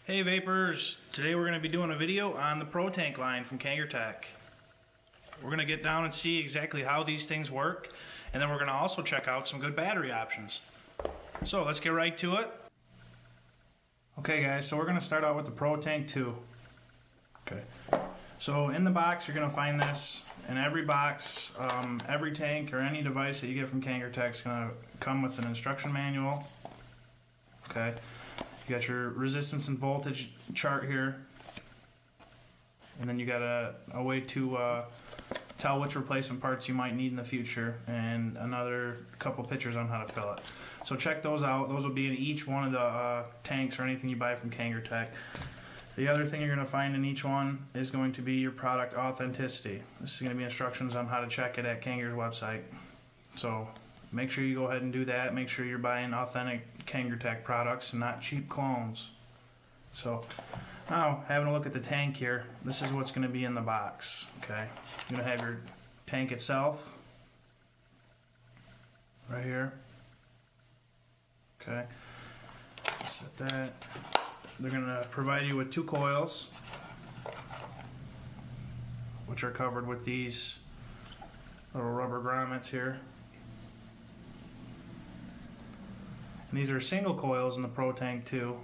Hey Vapors, today we're going to be doing a video on the protank line from Kangertech. We're going to get down and see exactly how these things work, and then we're going to also check out some good battery options. So let's get right to it. Okay guys, so we're going to start out with the Protank 2. Okay. So in the box you're going to find this. In every box, every tank or any device that you get from Kangertech is going to come with an instruction manual. Okay. You got your resistance and voltage chart here, and then you got a way to tell which replacement parts you might need in the future, and another couple pictures on how to fill it. So check those out. Those will be in each one of the tanks or anything you buy from Kangertech. The other thing you're going to find in each one is going to be your product authenticity. This is going to be instructions on how to check it at Kanger's website. So make sure you go ahead and do that. Make sure you're buying authentic Kangertech products and not cheap clones. So now, having a look at the tank here, this is what's going to be in the box. Okay, you're going to have your tank itself right here. Okay, set that. They're going to provide you with two coils, which are covered with these little rubber grommets here. And these are single coils in the Protank 2.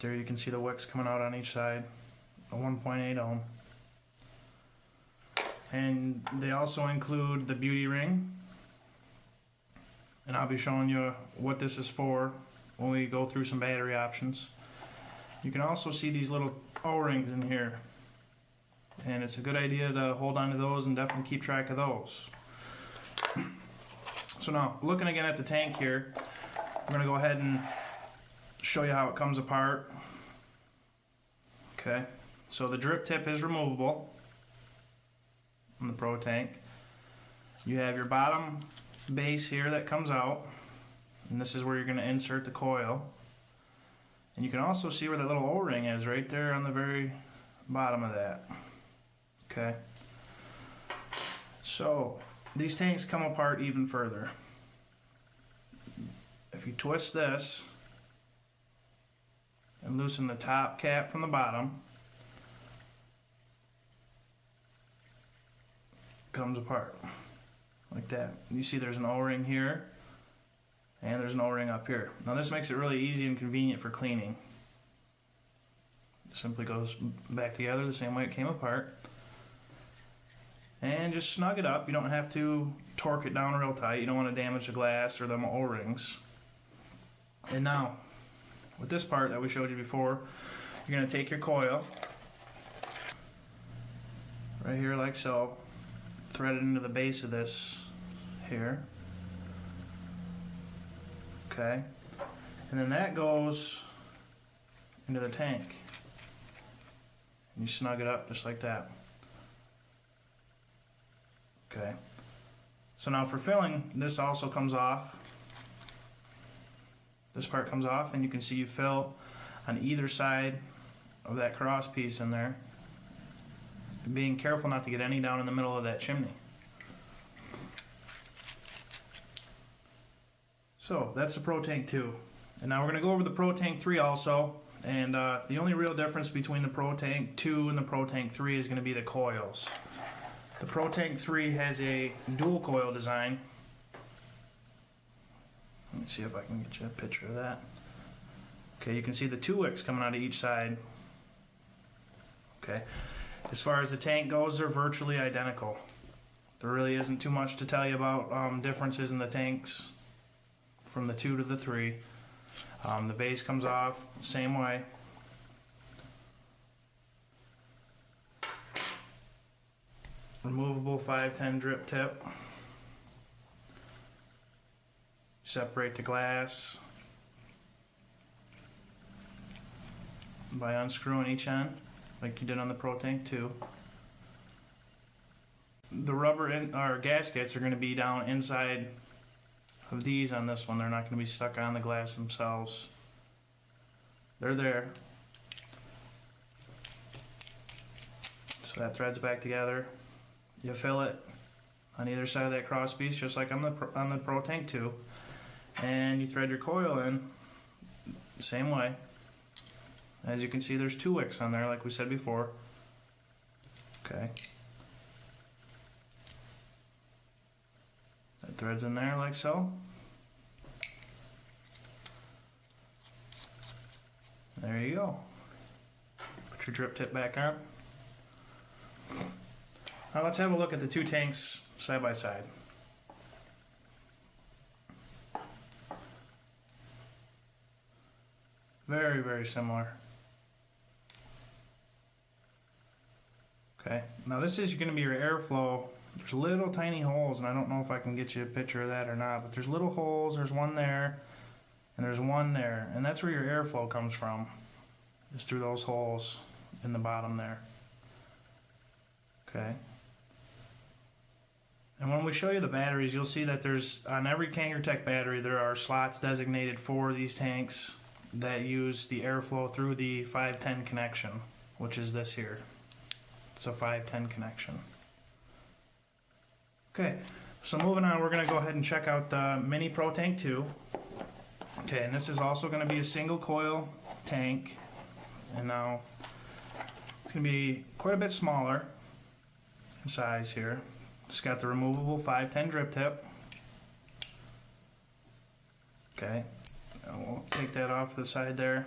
There you can see the wicks coming out on each side, a 1.8 ohm. And they also include the beauty ring. And I'll be showing you what this is for when we go through some battery options. You can also see these little O-rings in here. And it's a good idea to hold on to those and definitely keep track of those. So now, looking again at the tank here, we're going to go ahead and show you how it comes apart. Okay, so the drip tip is removable on the Protank. You have your bottom base here that comes out, and this is where you're going to insert the coil. And you can also see where that little O-ring is right there on the very bottom of that. Okay, so these tanks come apart even further. If you twist this and loosen the top cap from the bottom, it comes apart like that. You see there's an O-ring here and there's an O-ring up here. Now this makes it really easy and convenient for cleaning. It simply goes back together the same way it came apart. And just snug it up. You don't have to torque it down real tight. You don't want to damage the glass or them O-rings. And now, with this part that we showed you before, you're going to take your coil, right here like so, thread it into the base of this here. Okay. And then that goes into the tank. And you snug it up just like that. Okay, so now for filling, this also comes off. This part comes off, and you can see you fill on either side of that cross piece in there. Being careful not to get any down in the middle of that chimney. So that's the Protank 2. And now we're going to go over the Protank 3 also. And the only real difference between the Protank 2 and the Protank 3 is going to be the coils. The Protank 3 has a dual coil design. Let me see if I can get you a picture of that. Okay, you can see the two wicks coming out of each side. Okay, as far as the tank goes, they're virtually identical. There really isn't too much to tell you about differences in the tanks from the 2 to the 3. The base comes off the same way. Removable 510 drip tip. Separate the glass by unscrewing each end like you did on the Protank 2. The rubber or gaskets are going to be down inside of these on this one. They're not going to be stuck on the glass themselves. They're there. So that threads back together. You fill it on either side of that cross piece, just like on the Protank 2, and you thread your coil in the same way. As you can see, there's 2 wicks on there like we said before. Okay. That threads in there like so. There you go. Put your drip tip back on. Now let's have a look at the 2 tanks side by side. Very, very similar. Okay, now this is going to be your airflow. There's little tiny holes, and I don't know if I can get you a picture of that or not, but there's little holes. There's one there, and there's one there, and that's where your airflow comes from. It's through those holes in the bottom there. Okay. And when we show you the batteries, you'll see that there's, on every Kangertech battery, there are slots designated for these tanks that use the airflow through the 510 connection, which is this here. It's a 510 connection. Okay, so moving on, we're going to go ahead and check out the Mini ProTank 2. Okay, and this is also going to be a single coil tank. And now it's going to be quite a bit smaller in size here. It's got the removable 510 drip tip. Okay, and we'll take that off to the side there.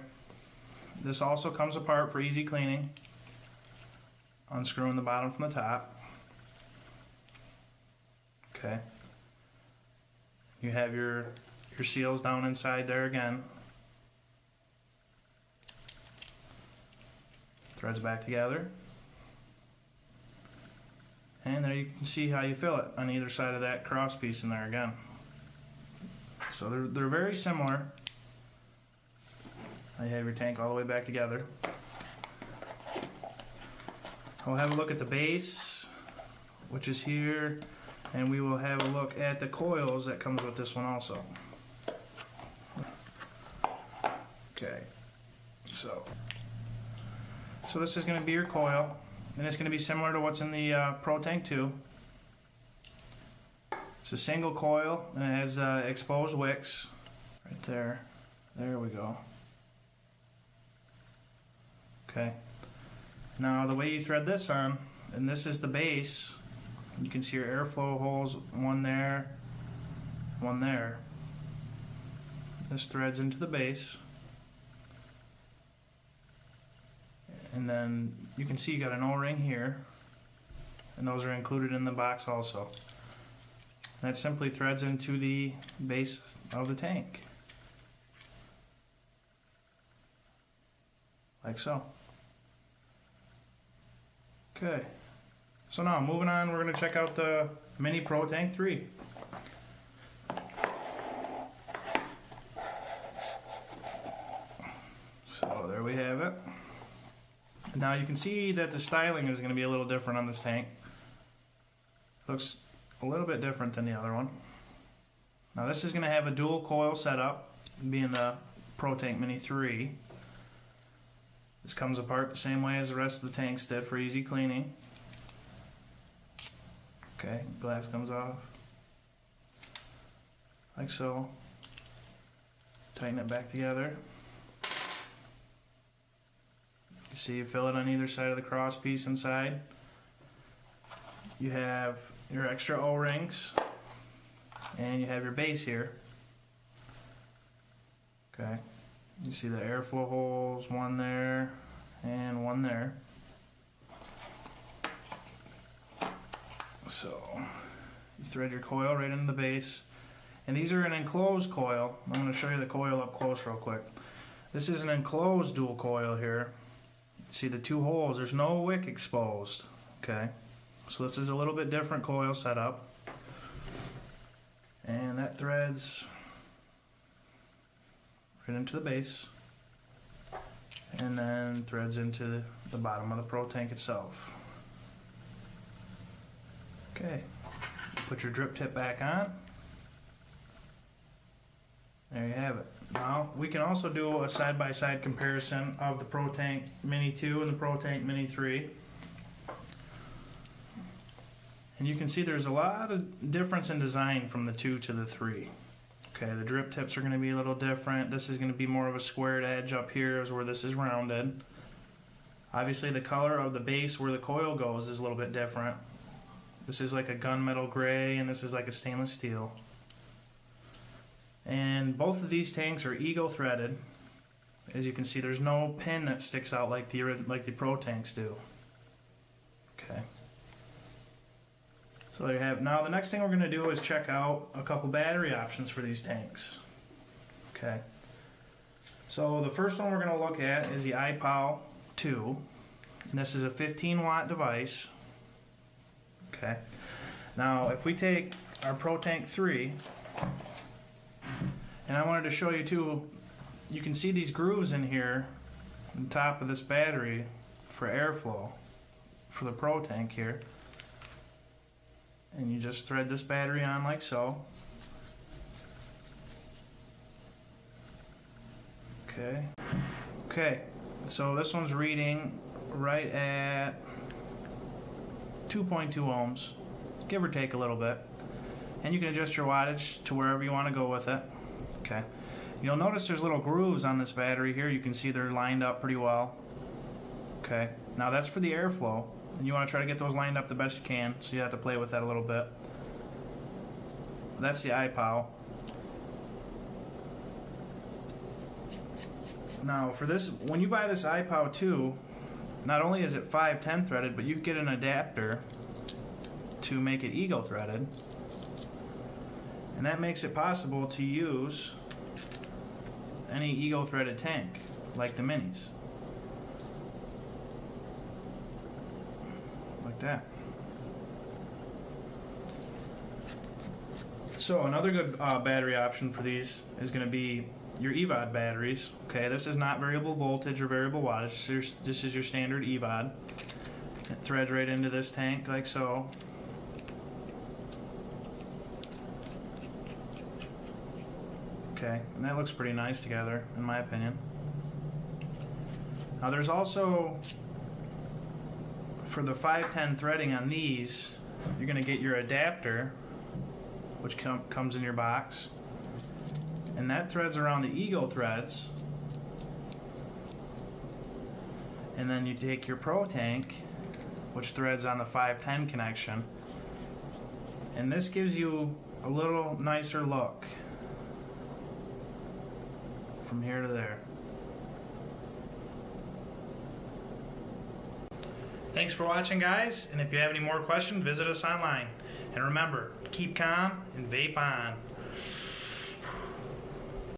This also comes apart for easy cleaning. Unscrewing the bottom from the top. Okay. You have your seals down inside there again. Threads back together. And there you can see how you fill it on either side of that cross piece in there again. So they're very similar. Now you have your tank all the way back together. We'll have a look at the base, which is here, and we will have a look at the coils that comes with this one also. Okay, so this is going to be your coil, and it's going to be similar to what's in the ProTank 2. It's a single coil, and it has exposed wicks right there. There we go. Okay. Now the way you thread this on, and this is the base, you can see your airflow holes, one there, one there. This threads into the base. And then you can see you got an O-ring here, and those are included in the box also. That simply threads into the base of the tank. Like so. Okay, so now moving on, we're going to check out the Mini ProTank 3. So there we have it. Now you can see that the styling is going to be a little different on this tank. Looks a little bit different than the other one. Now this is going to have a dual coil setup, being the ProTank Mini 3. This comes apart the same way as the rest of the tanks did for easy cleaning. Okay, glass comes off. Like so. Tighten it back together. You see you fill it on either side of the cross piece inside. You have your extra O-rings. And you have your base here. Okay. You see the airflow holes, one there and one there. So you thread your coil right into the base. And these are an enclosed coil. I'm going to show you the coil up close real quick. This is an enclosed dual coil here. See the 2 holes, there's no wick exposed. Okay. So this is a little bit different coil setup. And that threads right into the base, and then threads into the bottom of the ProTank itself. Okay, put your drip tip back on. There you have it. Now we can also do a side-by-side comparison of the ProTank Mini 2 and the ProTank Mini 3. And you can see there's a lot of difference in design from the 2 to the 3. Okay, the drip tips are going to be a little different. This is going to be more of a squared edge up here is where this is rounded. Obviously the color of the base where the coil goes is a little bit different. This is like a gunmetal gray and this is like a stainless steel. And both of these tanks are eagle threaded. As you can see, there's no pin that sticks out like the Pro tanks do. Okay. So there you have. Now the next thing we're going to do is check out a couple battery options for these tanks. Okay. So the first one we're going to look at is the iPow 2. And this is a 15 watt device. Okay. Now if we take our protank 3, and I wanted to show you too, you can see these grooves in here on top of this battery for airflow for the protank here. And you just thread this battery on like so. Okay. Okay, so this one's reading right at 2.2 ohms, give or take a little bit. And you can adjust your wattage to wherever you want to go with it. Okay. You'll notice there's little grooves on this battery here. You can see they're lined up pretty well. Okay. Now that's for the airflow. And you want to try to get those lined up the best you can, so you have to play with that a little bit. That's the iPow. Now for this, when you buy this iPow 2, not only is it 510 threaded, but you get an adapter to make it eagle threaded. And that makes it possible to use any eagle threaded tank, like the minis. Like that. So another good battery option for these is going to be your EVOD batteries. Okay, this is not variable voltage or variable wattage. This is your standard EVOD. It threads right into this tank like so. Okay, and that looks pretty nice together, in my opinion. Now there's also, for the 510 threading on these, you're going to get your adapter, which comes in your box. And that threads around the eagle threads. And then you take your Pro tank, which threads on the 510 connection. And this gives you a little nicer look from here to there. Thanks for watching, guys, and if you have any more questions, visit us online. And remember, keep calm and vape on.